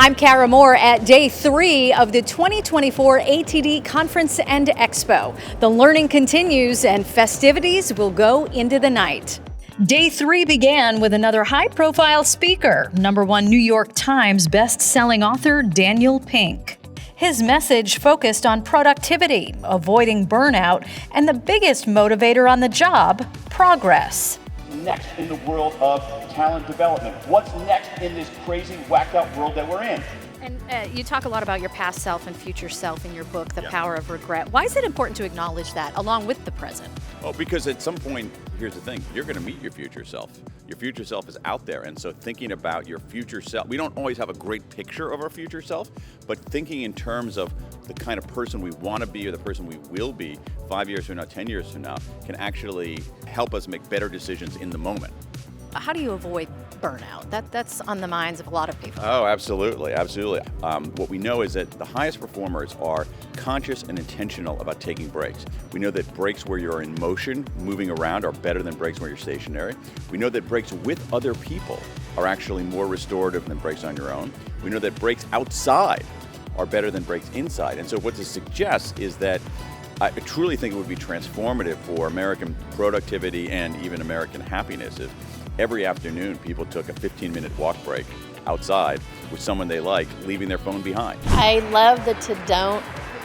I'm Kara Moore at day 3 of the 2024 ATD Conference and Expo. The learning continues and festivities will go into the night. Day 3 began with another high-profile speaker, #1 New York Times best-selling author Daniel Pink. His message focused on productivity, avoiding burnout, and the biggest motivator on the job, progress. Next in the world of talent development? What's next in this crazy, whacked out world that we're in? And you talk a lot about your past self and future self in your book, The Power of Regret. Why is it important to acknowledge that along with the present? Oh, because at some point, here's the thing, you're going to meet your future self. Your future self is out there, and so thinking about your future self, we don't always have a great picture of our future self, but thinking in terms of the kind of person we want to be or the person we will be 5 years from now, 10 years from now, can actually help us make better decisions in the moment. How do you avoid burnout? That's on the minds of a lot of people. Oh, absolutely, absolutely. What we know is that the highest performers are conscious and intentional about taking breaks. We know that breaks where you're in motion, moving around, are better than breaks where you're stationary. We know that breaks with other people are actually more restorative than breaks on your own. We know that breaks outside are better than breaks inside. And so what this suggests is that I truly think it would be transformative for American productivity and even American happiness if every afternoon people took a 15-minute walk break outside with someone they like, leaving their phone behind. I love the to-don't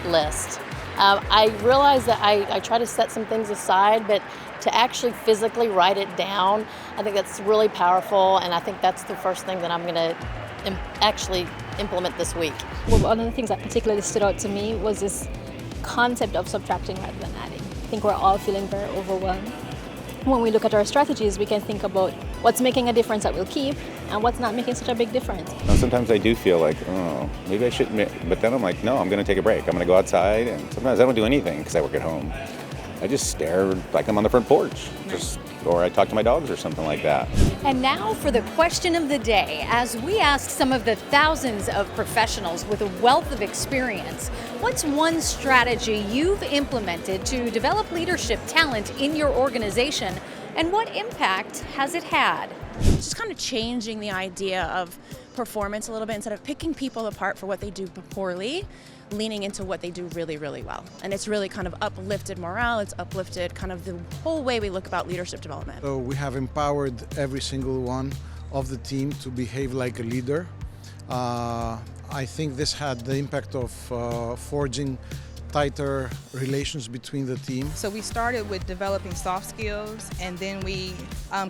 list. I realize that I try to set some things aside, but to actually physically write it down, I think that's really powerful, and I think that's the first thing that I'm going to actually implement this week. Well, one of the things that particularly stood out to me was this concept of subtracting rather than adding. I think we're all feeling very overwhelmed. When we look at our strategies, we can think about what's making a difference that we'll keep and what's not making such a big difference. Sometimes I do feel like, oh, maybe I shouldn't, but then I'm like, no, I'm going to take a break. I'm going to go outside, and sometimes I don't do anything because I work at home. I just stare like I'm on the front porch, or I talk to my dogs or something like that. And now for the question of the day, as we asked some of the thousands of professionals with a wealth of experience, what's one strategy you've implemented to develop leadership talent in your organization, and what impact has it had? Just kind of changing the idea of performance a little bit. Instead of picking people apart for what they do poorly, leaning into what they do really, really well. And it's really kind of uplifted morale, it's uplifted kind of the whole way we look about leadership development. So we have empowered every single one of the team to behave like a leader. I think this had the impact of forging tighter relations between the team. So we started with developing soft skills, and then we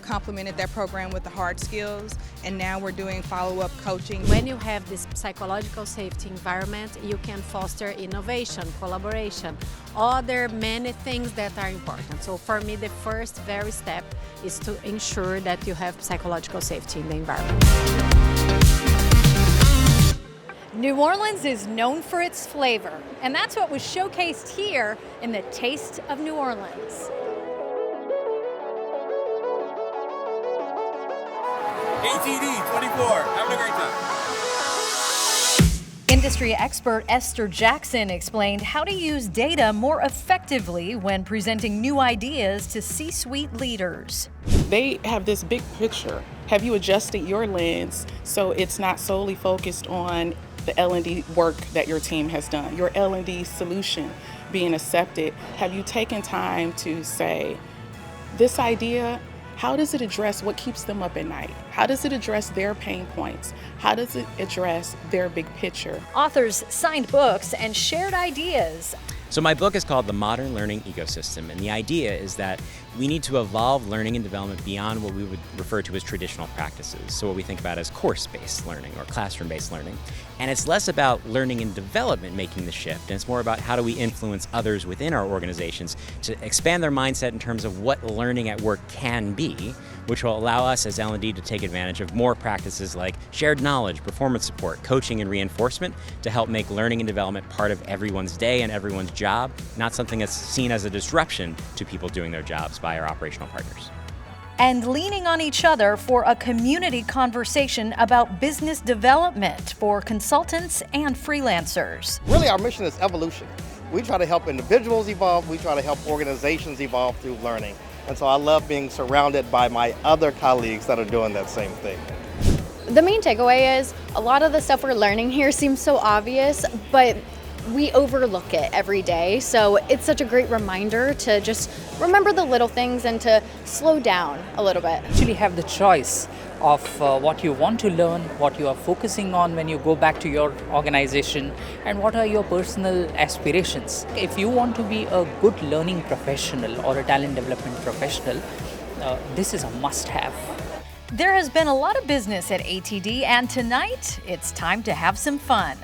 complemented that program with the hard skills, and now we're doing follow-up coaching. When you have this psychological safety environment, you can foster innovation, collaboration, other many things that are important. So for me, the first very step is to ensure that you have psychological safety in the environment. New Orleans is known for its flavor, and that's what was showcased here in the Taste of New Orleans. ATD24, having a great time. Industry expert Esther Jackson explained how to use data more effectively when presenting new ideas to C-suite leaders. They have this big picture. Have you adjusted your lens so it's not solely focused on the L&D work that your team has done, your L&D solution being accepted? Have you taken time to say, this idea, how does it address what keeps them up at night? How does it address their pain points? How does it address their big picture? Authors signed books and shared ideas. So my book is called The Modern Learning Ecosystem, and the idea is that we need to evolve learning and development beyond what we would refer to as traditional practices. So what we think about as course-based learning or classroom-based learning. And it's less about learning and development making the shift, and it's more about how do we influence others within our organizations to expand their mindset in terms of what learning at work can be, which will allow us as L&D to take advantage of more practices like shared knowledge, performance support, coaching, and reinforcement to help make learning and development part of everyone's day and everyone's job, not something that's seen as a disruption to people doing their jobs by our operational partners. And leaning on each other for a community conversation about business development for consultants and freelancers. Really, our mission is evolution. We try to help individuals evolve, we try to help organizations evolve through learning. And so I love being surrounded by my other colleagues that are doing that same thing. The main takeaway is a lot of the stuff we're learning here seems so obvious, but we overlook it every day. So it's such a great reminder to just remember the little things and to slow down a little bit. Actually have the choice of what you want to learn, what you are focusing on when you go back to your organization, and what are your personal aspirations. If you want to be a good learning professional or a talent development professional, this is a must-have. There has been a lot of business at ATD, and tonight it's time to have some fun.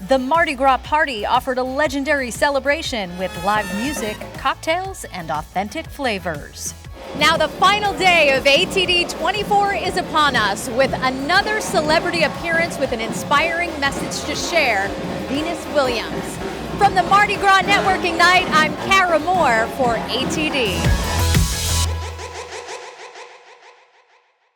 The Mardi Gras party offered a legendary celebration with live music, cocktails, and authentic flavors. Now the final day of ATD24 is upon us with another celebrity appearance with an inspiring message to share, Venus Williams. From the Mardi Gras Networking Night, I'm Kara Moore for ATD.